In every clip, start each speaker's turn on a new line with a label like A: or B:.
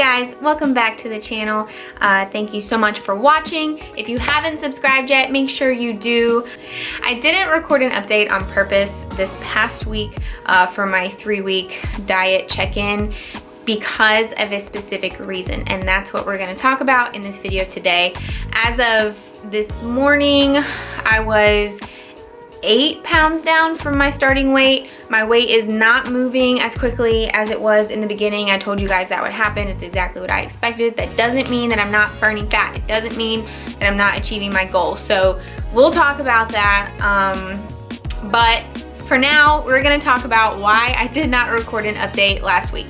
A: guys, welcome back to the channel. Thank you so much for watching. If you haven't subscribed yet, make sure you do. I didn't record an update on purpose this past week for my 3-week diet check-in because of a specific reason, and that's what we're going to talk about in this video today. As of this morning, I was 8 pounds down from my starting weight. My weight is not moving as quickly as it was in the beginning. I told you guys that would happen. It's exactly what I expected. That doesn't mean that I'm not burning fat. It doesn't mean that I'm not achieving my goal. So we'll talk about that. But for now, we're gonna talk about why I did not record an update last week.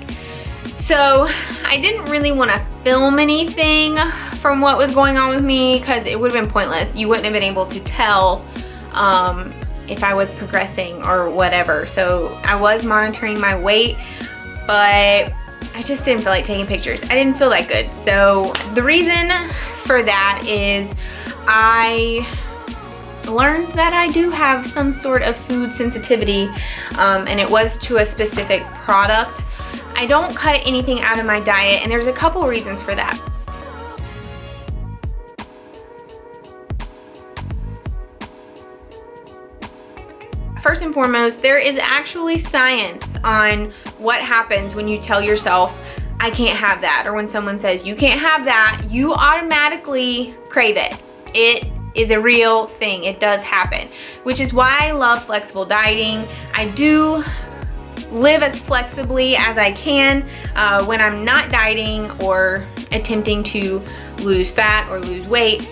A: So I didn't really want to film anything from what was going on with me because it would have been pointless. You wouldn't have been able to tell if I was progressing or whatever. So I was monitoring my weight, but I just didn't feel like taking pictures. I didn't feel that good. So the reason for that is I learned that I do have some sort of food sensitivity, and it was to a specific product. I don't cut anything out of my diet, and there's a couple reasons for that. First and foremost, there is actually science on what happens when you tell yourself, I can't have that, or when someone says you can't have that, you automatically crave it. It is a real thing. It does happen, which is why I love flexible dieting. I do live as flexibly as I can when I'm not dieting or attempting to lose fat or lose weight.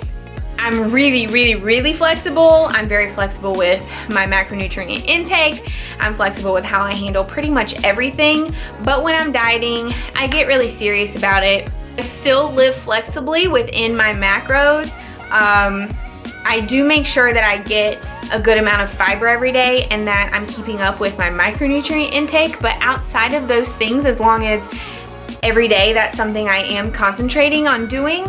A: I'm really flexible. I'm very flexible with my macronutrient intake. I'm flexible with how I handle pretty much everything. But when I'm dieting, I get really serious about it. I still live flexibly within my macros. I do make sure that I get a good amount of fiber every day and that I'm keeping up with my micronutrient intake. But outside of those things, as long as every day that's something I am concentrating on doing,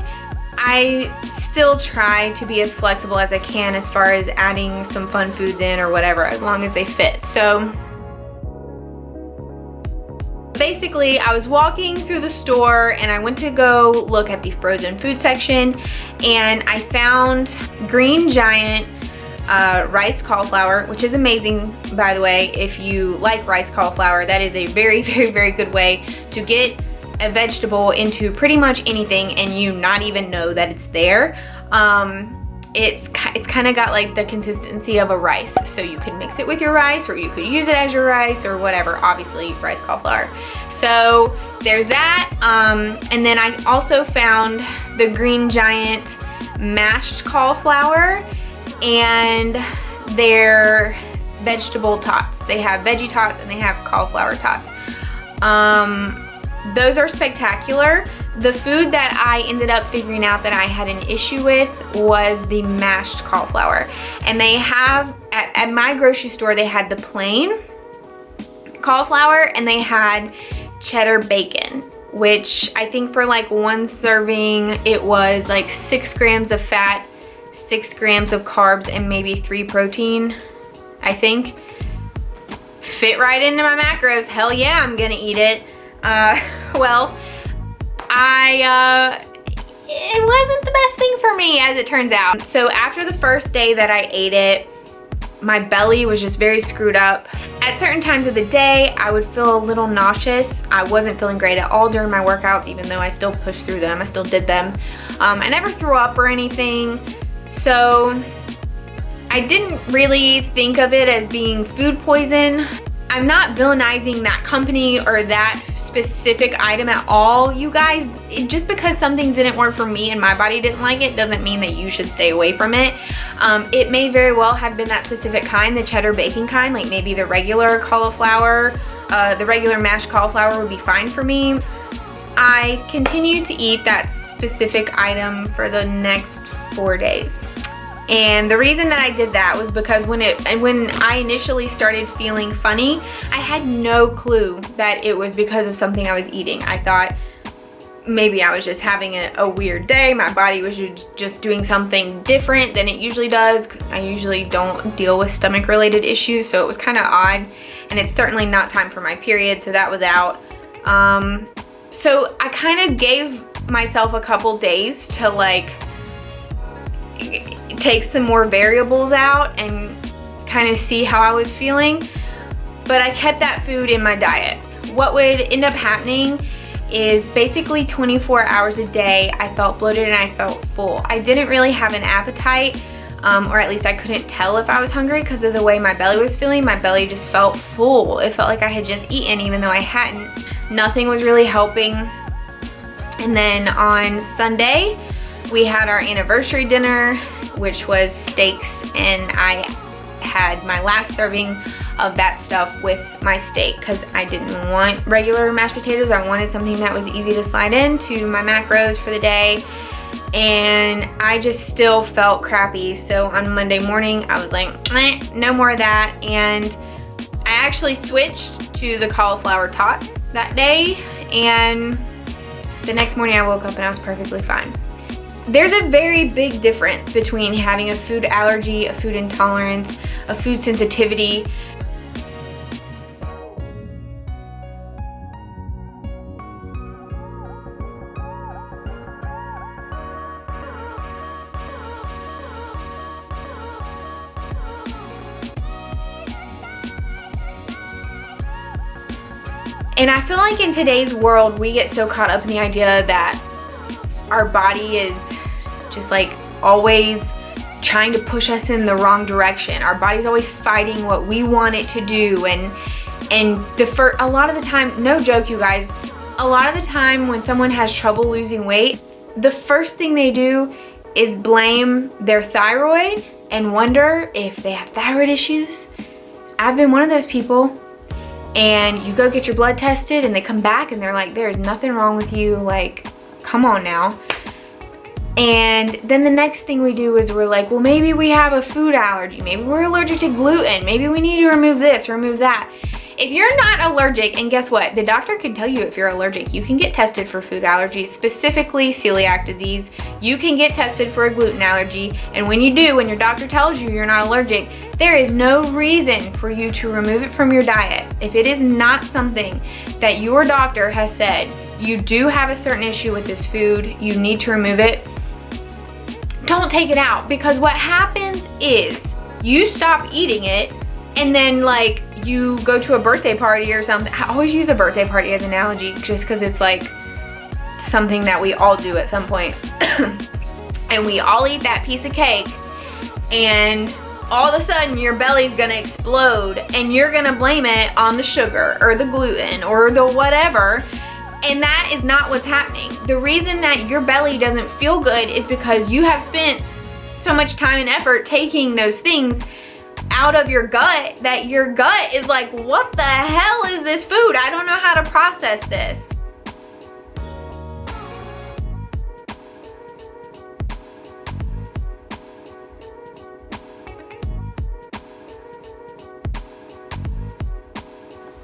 A: I still try to be as flexible as I can as far as adding some fun foods in or whatever, as long as they fit. So basically, I was walking through the store and I went to go look at the frozen food section, and I found Green Giant rice cauliflower, which is amazing, by the way. If you like rice cauliflower, that is a very good way to get a vegetable into pretty much anything and you not even know that it's there. It's kind of got like the consistency of a rice, so you could mix it with your rice or you could use it as your rice or whatever. Obviously rice cauliflower. So there's that, and then I also found the Green Giant mashed cauliflower and their vegetable tots. They have veggie tots and they have cauliflower tots. Those are spectacular. The food that I ended up figuring out that I had an issue with was the mashed cauliflower. And they have, at my grocery store, they had the plain cauliflower and they had cheddar bacon, which I think for like one serving, it was like 6 grams of fat, 6 grams of carbs, and maybe 3 protein, I think. Fit right into my macros. Hell yeah, I'm gonna eat it. Well, it wasn't the best thing for me, as it turns out. So after the first day that I ate it, my belly was just very screwed up. At certain times of the day, I would feel a little nauseous. I wasn't feeling great at all during my workouts, even though I still pushed through them. I still did them. I never threw up or anything. So I didn't really think of it as being food poison. I'm not villainizing that company or that specific item at all, you guys. Just because something didn't work for me and my body didn't like it doesn't mean that you should stay away from it. It may very well have been that specific kind, the cheddar bacon kind, like maybe the regular cauliflower, the regular mashed cauliflower would be fine for me. I continued to eat that specific item for the next 4 days. And the reason that I did that was because when I initially started feeling funny, I had no clue that it was because of something I was eating. I thought maybe I was just having a weird day. My body was just doing something different than it usually does. I usually don't deal with stomach related issues, so it was kind of odd. And it's certainly not time for my period, so that was out. So I kind of gave myself a couple days to like take some more variables out and kind of see how I was feeling, but I kept that food in my diet. What would end up happening is basically 24 hours a day I felt bloated and I felt full. I didn't really have an appetite, or at least I couldn't tell if I was hungry because of the way my belly was feeling. My belly just felt full. It felt like I had just eaten even though I hadn't. Nothing was really helping. And then on Sunday, we had our anniversary dinner, which was steaks, and I had my last serving of that stuff with my steak because I didn't want regular mashed potatoes. I wanted something that was easy to slide into my macros for the day, and I just still felt crappy. So on Monday morning, I was like, no more of that, and I actually switched to the cauliflower tots that day, and the next morning I woke up and I was perfectly fine. There's a very big difference between having a food allergy, a food intolerance, a food sensitivity. And I feel like in today's world, we get so caught up in the idea that our body is just like always trying to push us in the wrong direction. Our body's always fighting what we want it to do. And a lot of the time, no joke you guys, a lot of the time when someone has trouble losing weight, the first thing they do is blame their thyroid and wonder if they have thyroid issues. I've been one of those people. And you go get your blood tested and they come back and they're like, there's nothing wrong with you, like, come on now. And then the next thing we do is we're like, well, maybe we have a food allergy, maybe we're allergic to gluten, maybe we need to remove this, remove that. If you're not allergic, and guess what, the doctor can tell you if you're allergic. You can get tested for food allergies, specifically celiac disease. You can get tested for a gluten allergy, and when you do, when your doctor tells you you're not allergic, there is no reason for you to remove it from your diet. If it is not something that your doctor has said, you do have a certain issue with this food, you need to remove it, don't take it out. Because what happens is you stop eating it, and then like you go to a birthday party or something. I always use a birthday party as an analogy just because it's like something that we all do at some point. And we all eat that piece of cake, and all of a sudden your belly's gonna explode and you're gonna blame it on the sugar or the gluten or the whatever, and that is not what's happening. The reason that your belly doesn't feel good is because you have spent so much time and effort taking those things out of your gut that your gut is like, what the hell is this food? I don't know how to process this.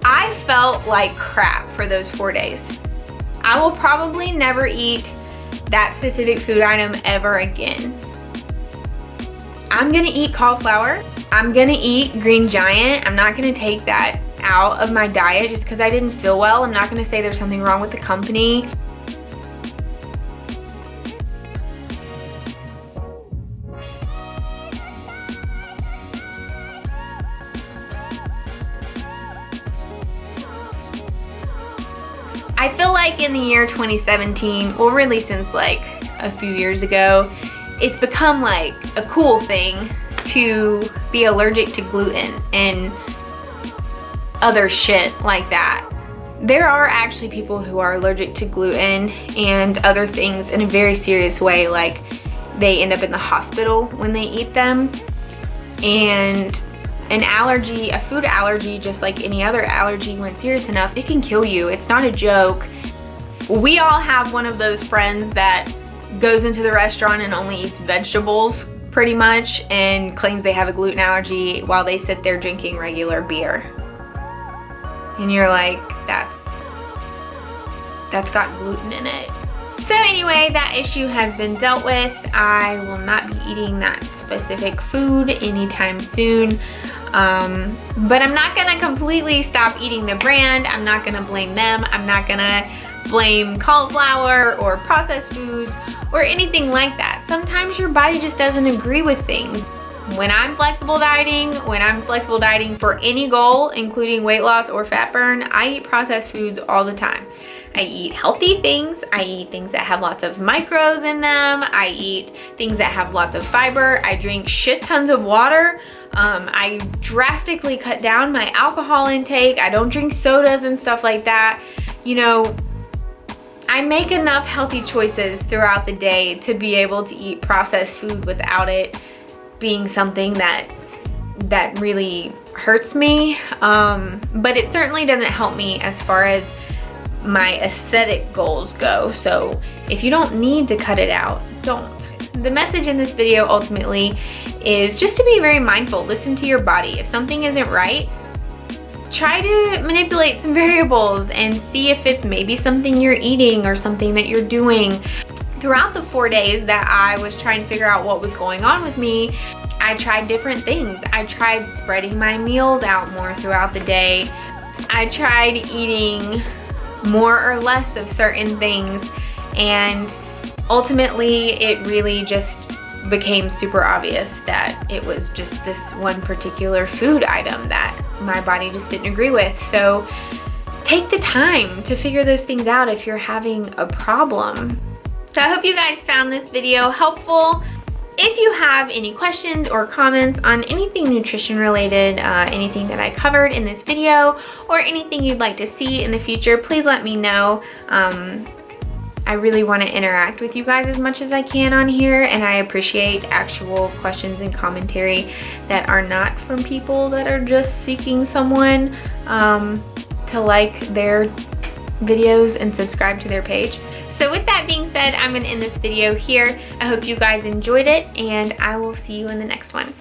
A: I felt like crap for those 4 days. I will probably never eat that specific food item ever again. I'm gonna eat cauliflower. I'm gonna eat Green Giant. I'm not gonna take that out of my diet just because I didn't feel well. I'm not gonna say there's something wrong with the company. I feel like in the year 2017, or really since like a few years ago, it's become like a cool thing to be allergic to gluten and other shit like that. There are actually people who are allergic to gluten and other things in a very serious way, like they end up in the hospital when they eat them. And an allergy, a food allergy, just like any other allergy, when serious enough, it can kill you. It's not a joke. We all have one of those friends that goes into the restaurant and only eats vegetables pretty much and claims they have a gluten allergy while they sit there drinking regular beer. And you're like, that's got gluten in it. So anyway, that issue has been dealt with. I will not be eating that specific food anytime soon. But I'm not gonna completely stop eating the brand. I'm not gonna blame them. I'm not gonna blame cauliflower or processed foods or anything like that. Sometimes your body just doesn't agree with things. When I'm flexible dieting for any goal, including weight loss or fat burn, I eat processed foods all the time. I eat healthy things. I eat things that have lots of micros in them. I eat things that have lots of fiber. I drink shit tons of water. I drastically cut down my alcohol intake. I don't drink sodas and stuff like that. You know, I make enough healthy choices throughout the day to be able to eat processed food without it being something that really hurts me. But it certainly doesn't help me as far as my aesthetic goals go. So if you don't need to cut it out, don't. The message in this video ultimately is just to be very mindful. Listen to your body. If something isn't right, try to manipulate some variables and see if it's maybe something you're eating or something that you're doing. Throughout the 4 days that I was trying to figure out what was going on with me, I tried different things. I tried spreading my meals out more throughout the day. I tried eating more or less of certain things, and ultimately it really just became super obvious that it was just this one particular food item that my body just didn't agree with. So take the time to figure those things out if you're having a problem. So I hope you guys found this video helpful. If you have any questions or comments on anything nutrition related, anything that I covered in this video, or anything you'd like to see in the future, please let me know. I really want to interact with you guys as much as I can on here, and I appreciate actual questions and commentary that are not from people that are just seeking someone to like their videos and subscribe to their page. So with that being said, I'm going to end this video here. I hope you guys enjoyed it, and I will see you in the next one.